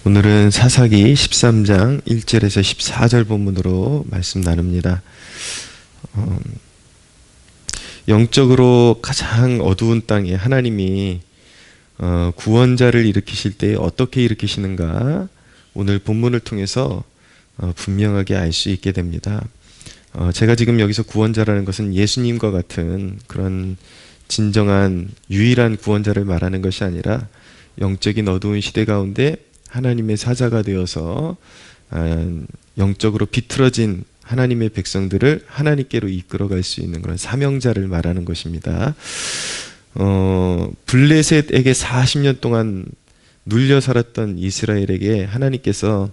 오늘은 사사기 13장 1절에서 14절 본문으로 말씀 나눕니다. 영적으로 가장 어두운 땅에 하나님이 구원자를 일으키실 때 어떻게 일으키시는가 오늘 본문을 통해서 분명하게 알 수 있게 됩니다. 제가 지금 여기서 구원자라는 것은 예수님과 같은 그런 진정한 유일한 구원자를 말하는 것이 아니라 영적인 어두운 시대 가운데 하나님의 사자가 되어서 영적으로 비틀어진 하나님의 백성들을 하나님께로 이끌어갈 수 있는 그런 사명자를 말하는 것입니다. 블레셋에게 40년 동안 눌려 살았던 이스라엘에게 하나님께서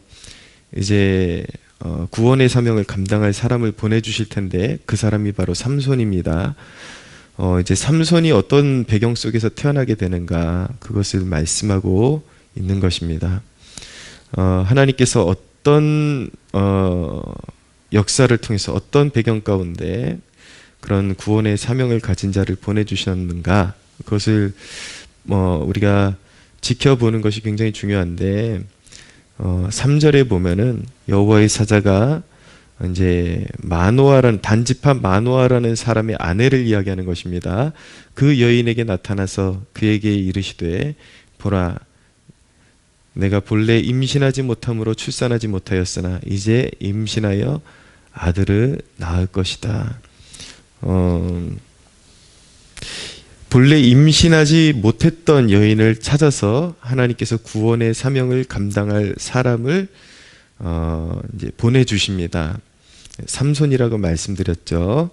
이제 구원의 사명을 감당할 사람을 보내주실 텐데 그 사람이 바로 삼손입니다. 이제 삼손이 어떤 배경 속에서 태어나게 되는가 그것을 말씀하고 있는 것입니다. 하나님께서 어떤 역사를 통해서 어떤 배경 가운데 그런 구원의 사명을 가진 자를 보내주셨는가 그것을 우리가 지켜보는 것이 굉장히 중요한데 3절에 보면은 여호와의 사자가 이제 단지파 마노아라는 사람의 아내를 이야기하는 것입니다. 그 여인에게 나타나서 그에게 이르시되 보라 내가 본래 임신하지 못함으로 출산하지 못하였으나 이제 임신하여 아들을 낳을 것이다. 본래 임신하지 못했던 여인을 찾아서 하나님께서 구원의 사명을 감당할 사람을 이제 보내주십니다. 삼손이라고 말씀드렸죠.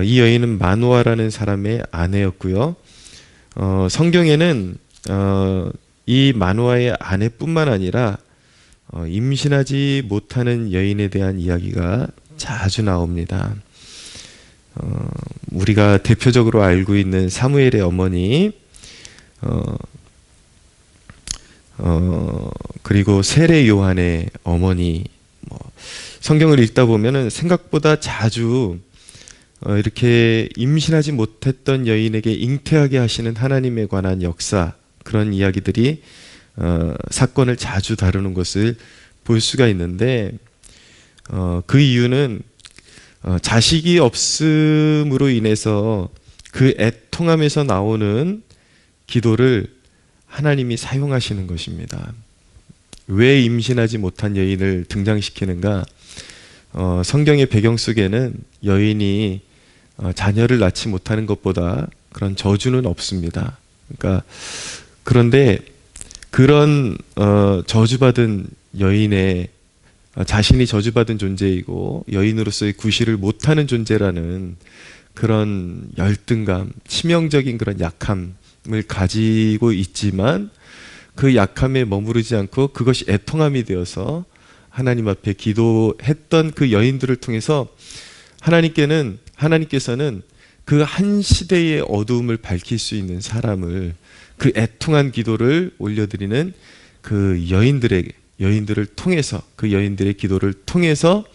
이 여인은 마노아라는 사람의 아내였고요. 성경에는 이 마노아의 아내뿐만 아니라 임신하지 못하는 여인에 대한 이야기가 자주 나옵니다. 우리가 대표적으로 알고 있는 사무엘의 어머니, 그리고 세례 요한의 어머니, 성경을 읽다 보면은 생각보다 자주 이렇게 임신하지 못했던 여인에게 잉태하게 하시는 하나님에 관한 역사, 그런 이야기들이 사건을 자주 다루는 것을 볼 수가 있는데 그 이유는 자식이 없음으로 인해서 그 애통함에서 나오는 기도를 하나님이 사용하시는 것입니다. 왜 임신하지 못한 여인을 등장시키는가? 성경의 배경 속에는 여인이 자녀를 낳지 못하는 것보다 그런 저주는 없습니다. 그런데 그런 저주받은 여인의 자신이 저주받은 존재이고 여인으로서의 구실을 못하는 존재라는 그런 열등감, 치명적인 그런 약함을 가지고 있지만 그 약함에 머무르지 않고 그것이 애통함이 되어서 하나님 앞에 기도했던 그 여인들을 통해서 하나님께서는 그 한 시대의 어두움을 밝힐 수 있는 사람을 그 애통한 기도를 올려드리는 그 여인들을 통해서 그 여인들의 기도를 통해서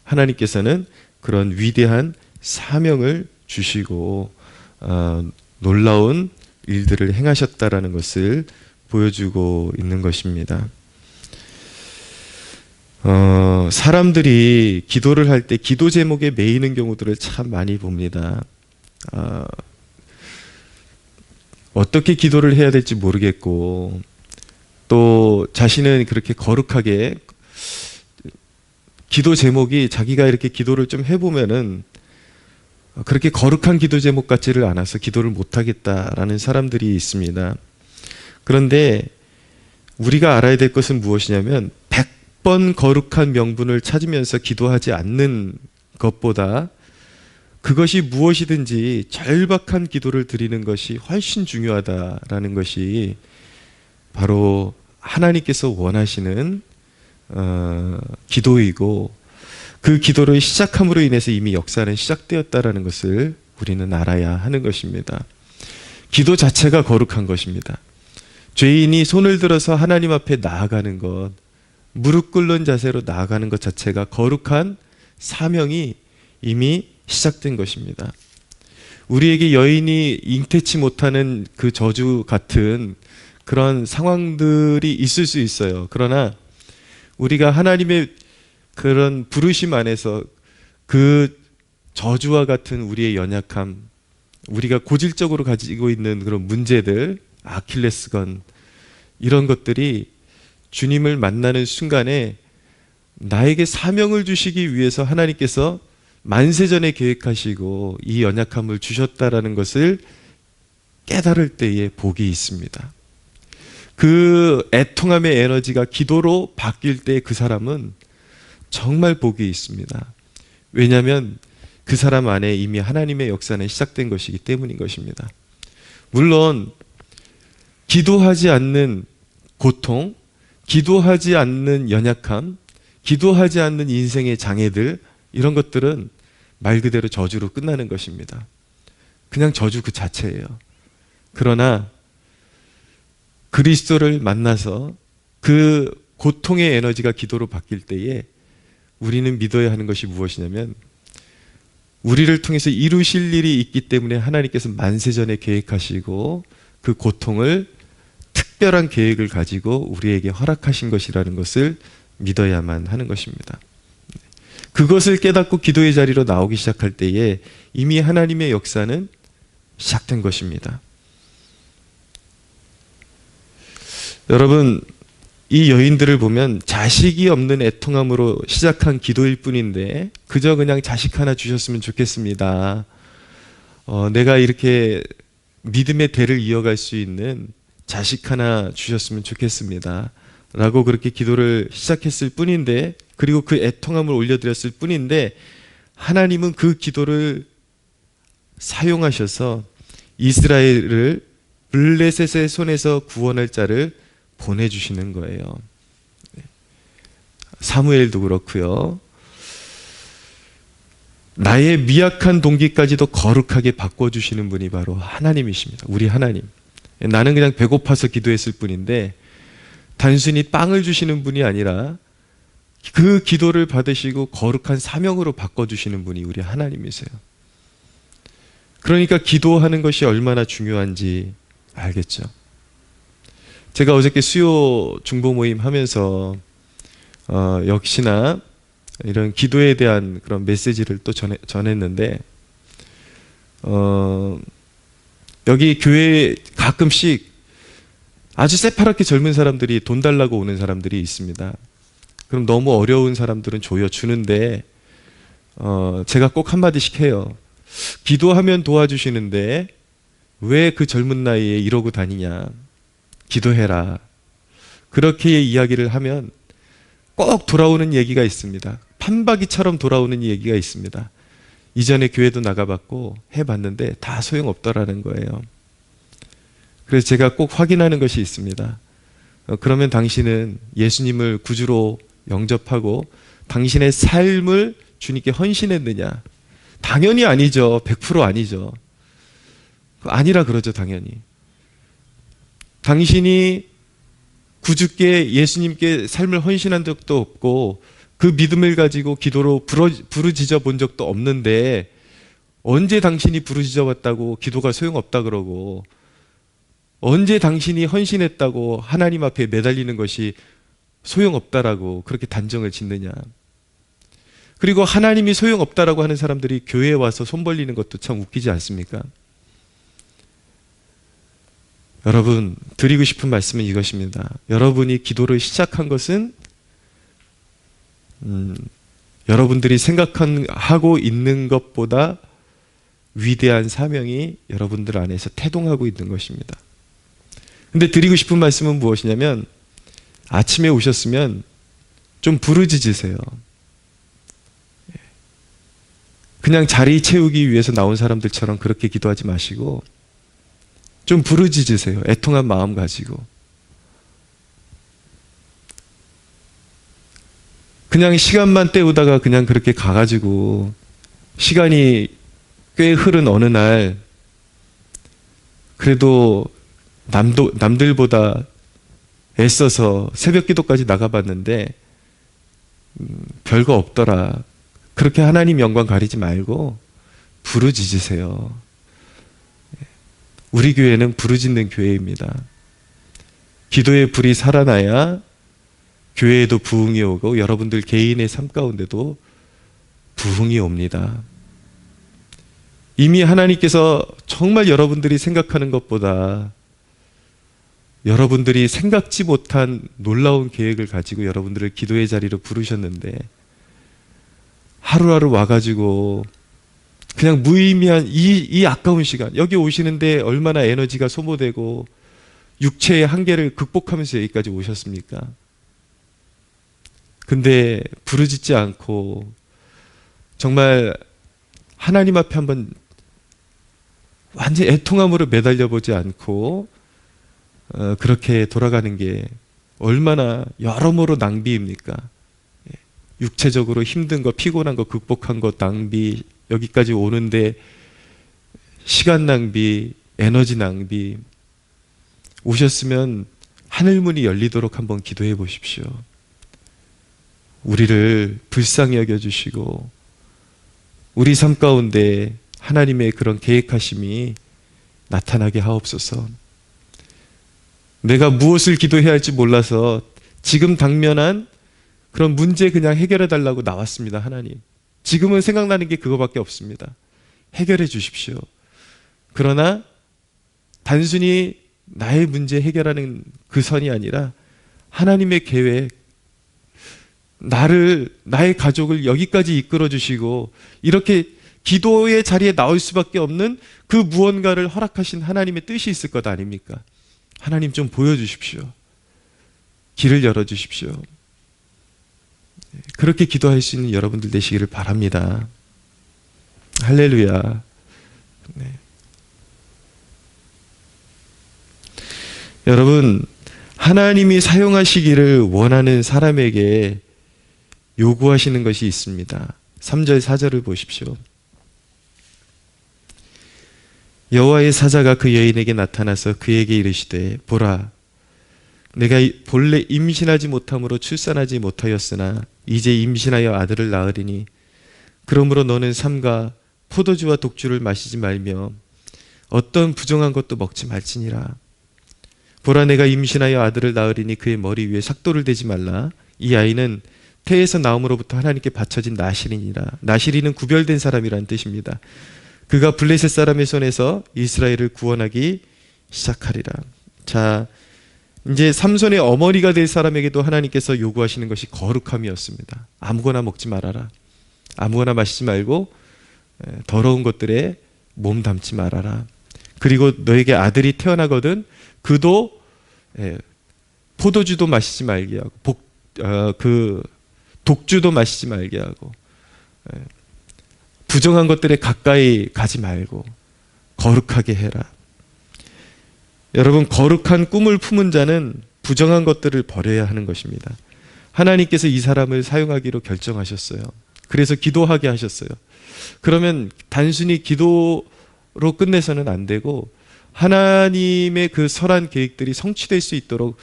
하나님께서는 그런 위대한 사명을 주시고 놀라운 일들을 행하셨다라는 것을 보여주고 있는 것입니다. 사람들이 기도를 할 때 기도 제목에 매이는 경우들을 참 많이 봅니다. 어떻게 기도를 해야 될지 모르겠고 또 자신은 그렇게 거룩하게 기도 제목이 자기가 이렇게 기도를 좀 해보면은 그렇게 거룩한 기도 제목 같지를 않아서 기도를 못하겠다라는 사람들이 있습니다. 그런데 우리가 알아야 될 것은 무엇이냐면 100번 거룩한 명분을 찾으면서 기도하지 않는 것보다 그것이 무엇이든지 절박한 기도를 드리는 것이 훨씬 중요하다라는 것이 바로 하나님께서 원하시는 기도이고 그 기도를 시작함으로 인해서 이미 역사는 시작되었다라는 것을 우리는 알아야 하는 것입니다. 기도 자체가 거룩한 것입니다. 죄인이 손을 들어서 하나님 앞에 나아가는 것, 무릎 꿇는 자세로 나아가는 것 자체가 거룩한 사명이 이미 시작된 것입니다. 우리에게 여인이 잉태치 못하는 그 저주 같은 그런 상황들이 있을 수 있어요. 그러나 우리가 하나님의 그런 부르심 안에서 그 저주와 같은 우리의 연약함, 우리가 고질적으로 가지고 있는 그런 문제들, 아킬레스건, 이런 것들이 주님을 만나는 순간에 나에게 사명을 주시기 위해서 하나님께서 만세전에 계획하시고 이 연약함을 주셨다라는 것을 깨달을 때에 복이 있습니다. 그 애통함의 에너지가 기도로 바뀔 때 그 사람은 정말 복이 있습니다. 왜냐하면 그 사람 안에 이미 하나님의 역사는 시작된 것이기 때문인 것입니다. 물론 기도하지 않는 고통, 기도하지 않는 연약함, 기도하지 않는 인생의 장애들, 이런 것들은 말 그대로 저주로 끝나는 것입니다. 그냥 저주 그 자체예요. 그러나 그리스도를 만나서 그 고통의 에너지가 기도로 바뀔 때에 우리는 믿어야 하는 것이 무엇이냐면, 우리를 통해서 이루실 일이 있기 때문에 하나님께서 만세전에 계획하시고 그 고통을 특별한 계획을 가지고 우리에게 허락하신 것이라는 것을 믿어야만 하는 것입니다. 그것을 깨닫고 기도의 자리로 나오기 시작할 때에 이미 하나님의 역사는 시작된 것입니다. 여러분, 이 여인들을 보면 자식이 없는 애통함으로 시작한 기도일 뿐인데 그저 그냥 자식 하나 주셨으면 좋겠습니다. 내가 이렇게 믿음의 대를 이어갈 수 있는 자식 하나 주셨으면 좋겠습니다. 라고 그렇게 기도를 시작했을 뿐인데, 그리고 그 애통함을 올려드렸을 뿐인데, 하나님은 그 기도를 사용하셔서 이스라엘을 블레셋의 손에서 구원할 자를 보내주시는 거예요. 사무엘도 그렇고요. 나의 미약한 동기까지도 거룩하게 바꿔주시는 분이 바로 하나님이십니다. 우리 하나님. 나는 그냥 배고파서 기도했을 뿐인데 단순히 빵을 주시는 분이 아니라 그 기도를 받으시고 거룩한 사명으로 바꿔주시는 분이 우리 하나님이세요. 그러니까 기도하는 것이 얼마나 중요한지 알겠죠. 제가 어저께 수요 중보 모임 하면서 역시나 이런 기도에 대한 그런 메시지를 또 전했는데, 여기 교회에 가끔씩 아주 새파랗게 젊은 사람들이 돈 달라고 오는 사람들이 있습니다. 그럼 너무 어려운 사람들은 조여주는데 제가 꼭 한마디씩 해요. 기도하면 도와주시는데 왜 그 젊은 나이에 이러고 다니냐. 기도해라. 그렇게 이야기를 하면 꼭 돌아오는 얘기가 있습니다. 판박이처럼 돌아오는 얘기가 있습니다. 이전에 교회도 나가봤고 해봤는데 다 소용없더라는 거예요. 그래서 제가 꼭 확인하는 것이 있습니다. 그러면 당신은 예수님을 구주로 영접하고 당신의 삶을 주님께 헌신했느냐? 당연히 아니죠. 100% 아니죠. 아니라 그러죠, 당연히. 당신이 구주께 예수님께 삶을 헌신한 적도 없고 그 믿음을 가지고 기도로 부르짖어 본 적도 없는데 언제 당신이 부르짖어 봤다고 기도가 소용없다 그러고, 언제 당신이 헌신했다고 하나님 앞에 매달리는 것이 소용없다라고 그렇게 단정을 짓느냐. 그리고 하나님이 소용없다라고 하는 사람들이 교회에 와서 손 벌리는 것도 참 웃기지 않습니까? 여러분, 드리고 싶은 말씀은 이것입니다. 여러분이 기도를 시작한 것은 여러분들이 생각하고 있는 것보다 위대한 사명이 여러분들 안에서 태동하고 있는 것입니다. 근데 드리고 싶은 말씀은 무엇이냐면, 아침에 오셨으면 좀 부르짖으세요. 그냥 자리 채우기 위해서 나온 사람들처럼 그렇게 기도하지 마시고 좀 부르짖으세요. 애통한 마음 가지고. 그냥 시간만 때우다가 그냥 그렇게 가가지고 시간이 꽤 흐른 어느 날 그래도 남들보다 애써서 새벽 기도까지 나가봤는데 별거 없더라. 그렇게 하나님 영광 가리지 말고 부르짖으세요. 우리 교회는 부르짖는 교회입니다. 기도의 불이 살아나야 교회에도 부흥이 오고 여러분들 개인의 삶 가운데도 부흥이 옵니다. 이미 하나님께서 정말 여러분들이 생각하는 것보다 여러분들이 생각지 못한 놀라운 계획을 가지고 여러분들을 기도의 자리로 부르셨는데 하루하루 와가지고 그냥 무의미한 이 아까운 시간, 여기 오시는데 얼마나 에너지가 소모되고 육체의 한계를 극복하면서 여기까지 오셨습니까? 근데 부르짖지 않고 정말 하나님 앞에 한번 완전 애통함으로 매달려 보지 않고 그렇게 돌아가는 게 얼마나 여러모로 낭비입니까? 육체적으로 힘든 거, 피곤한 거, 극복한 거 낭비, 여기까지 오는데 시간 낭비, 에너지 낭비. 오셨으면 하늘문이 열리도록 한번 기도해 보십시오. 우리를 불쌍히 여겨주시고 우리 삶 가운데 하나님의 그런 계획하심이 나타나게 하옵소서. 내가 무엇을 기도해야 할지 몰라서 지금 당면한 그런 문제 그냥 해결해 달라고 나왔습니다. 하나님, 지금은 생각나는 게 그거밖에 없습니다. 해결해 주십시오. 그러나 단순히 나의 문제 해결하는 그 선이 아니라 하나님의 계획, 나의 가족을 여기까지 이끌어 주시고 이렇게 기도의 자리에 나올 수밖에 없는 그 무언가를 허락하신 하나님의 뜻이 있을 것 아닙니까? 하나님 좀 보여주십시오. 길을 열어주십시오. 그렇게 기도할 수 있는 여러분들 되시기를 바랍니다. 할렐루야. 네. 여러분, 하나님이 사용하시기를 원하는 사람에게 요구하시는 것이 있습니다. 3절 4절을 보십시오. 여호와의 사자가 그 여인에게 나타나서 그에게 이르시되 보라, 내가 본래 임신하지 못함으로 출산하지 못하였으나 이제 임신하여 아들을 낳으리니 그러므로 너는 삼가 포도주와 독주를 마시지 말며 어떤 부정한 것도 먹지 말지니라. 보라, 내가 임신하여 아들을 낳으리니 그의 머리 위에 삭도를 대지 말라. 이 아이는 태에서 나옴으로부터 하나님께 바쳐진 나실이니라. 나실이는 구별된 사람이라는 뜻입니다. 그가 블레셋 사람의 손에서 이스라엘을 구원하기 시작하리라. 자, 이제 삼손의 어머니가 될 사람에게도 하나님께서 요구하시는 것이 거룩함이었습니다. 아무거나 먹지 말아라. 아무거나 마시지 말고 더러운 것들에 몸 담지 말아라. 그리고 너에게 아들이 태어나거든 그도 포도주도 마시지 말게 하고 독주도 마시지 말게 하고 부정한 것들에 가까이 가지 말고 거룩하게 해라. 여러분, 거룩한 꿈을 품은 자는 부정한 것들을 버려야 하는 것입니다. 하나님께서 이 사람을 사용하기로 결정하셨어요. 그래서 기도하게 하셨어요. 그러면 단순히 기도로 끝내서는 안 되고 하나님의 그 선한 계획들이 성취될 수 있도록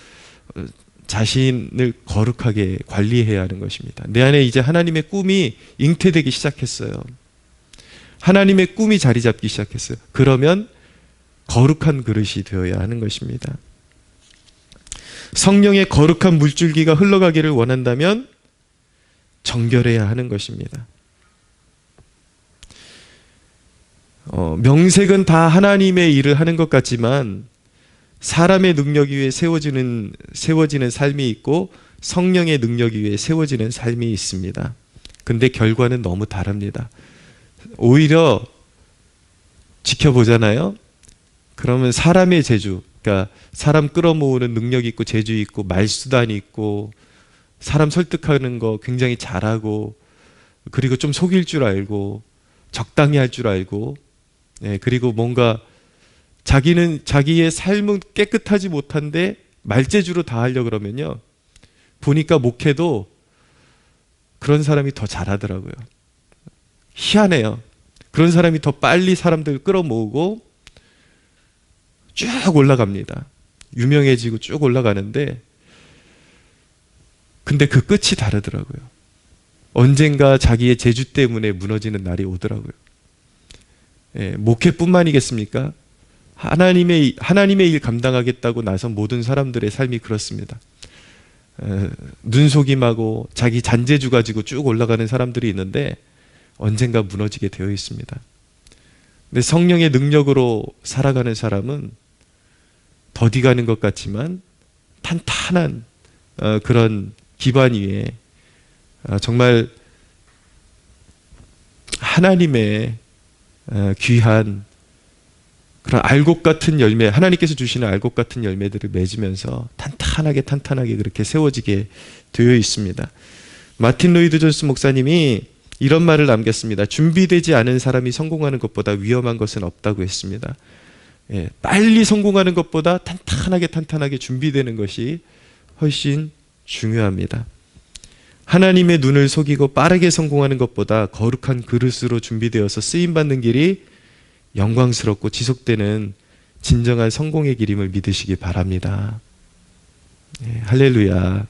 자신을 거룩하게 관리해야 하는 것입니다. 내 안에 이제 하나님의 꿈이 잉태되기 시작했어요. 하나님의 꿈이 자리 잡기 시작했어요. 그러면 거룩한 그릇이 되어야 하는 것입니다. 성령의 거룩한 물줄기가 흘러가기를 원한다면 정결해야 하는 것입니다. 명색은 다 하나님의 일을 하는 것 같지만 사람의 능력 위에 세워지는 삶이 있고 성령의 능력 위에 세워지는 삶이 있습니다. 근데 결과는 너무 다릅니다. 오히려 지켜보잖아요. 그러면 사람의 재주, 그러니까 사람 끌어모으는 능력이 있고 재주 있고 말수단이 있고 사람 설득하는 거 굉장히 잘하고 그리고 좀 속일 줄 알고 적당히 할 줄 알고 그리고 뭔가 자기의 삶은 깨끗하지 못한데 말재주로 다 하려고 그러면요, 보니까 목회도 그런 사람이 더 잘하더라고요. 희한해요. 그런 사람이 더 빨리 사람들을 끌어모으고 쭉 올라갑니다. 유명해지고 쭉 올라가는데 근데 그 끝이 다르더라고요. 언젠가 자기의 재주 때문에 무너지는 날이 오더라고요. 목회뿐만이겠습니까? 하나님의 일 감당하겠다고 나선 모든 사람들의 삶이 그렇습니다. 눈속임하고 자기 잔재주 가지고 쭉 올라가는 사람들이 있는데 언젠가 무너지게 되어 있습니다. 근데 성령의 능력으로 살아가는 사람은 더디가는 것 같지만 탄탄한 그런 기반 위에 정말 하나님의 귀한 그런 알곡 같은 열매, 하나님께서 주시는 알곡 같은 열매들을 맺으면서 탄탄하게 그렇게 세워지게 되어 있습니다. 마틴 로이드 존스 목사님이 이런 말을 남겼습니다. 준비되지 않은 사람이 성공하는 것보다 위험한 것은 없다고 했습니다. 빨리 성공하는 것보다 탄탄하게 준비되는 것이 훨씬 중요합니다. 하나님의 눈을 속이고 빠르게 성공하는 것보다 거룩한 그릇으로 준비되어서 쓰임받는 길이 영광스럽고 지속되는 진정한 성공의 길임을 믿으시기 바랍니다. 할렐루야.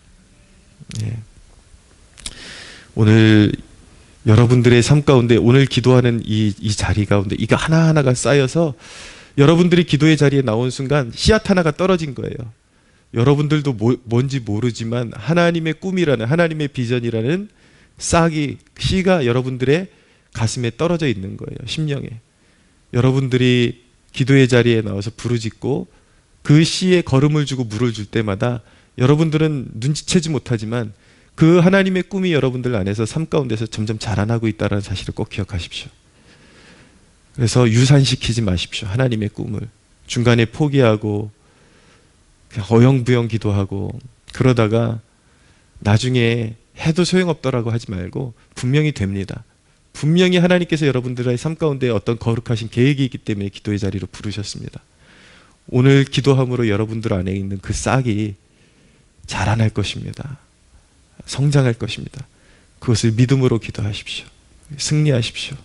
오늘 여러분들의 삶 가운데, 오늘 기도하는 이 자리 가운데 이거 하나하나가 쌓여서 여러분들이 기도의 자리에 나온 순간 씨앗 하나가 떨어진 거예요. 여러분들도 뭔지 모르지만 하나님의 꿈이라는, 하나님의 비전이라는 씨가 여러분들의 가슴에 떨어져 있는 거예요. 심령에. 여러분들이 기도의 자리에 나와서 부르짖고 그 씨에 걸음을 주고 물을 줄 때마다 여러분들은 눈치채지 못하지만 그 하나님의 꿈이 여러분들 안에서 삶 가운데서 점점 자라나고 있다는 사실을 꼭 기억하십시오. 그래서 유산시키지 마십시오. 하나님의 꿈을. 중간에 포기하고 그냥 어영부영 기도하고 그러다가 나중에 해도 소용없더라고 하지 말고 분명히 됩니다. 분명히 하나님께서 여러분들의 삶 가운데 어떤 거룩하신 계획이 있기 때문에 기도의 자리로 부르셨습니다. 오늘 기도함으로 여러분들 안에 있는 그 싹이 자라날 것입니다. 성장할 것입니다. 그것을 믿음으로 기도하십시오. 승리하십시오.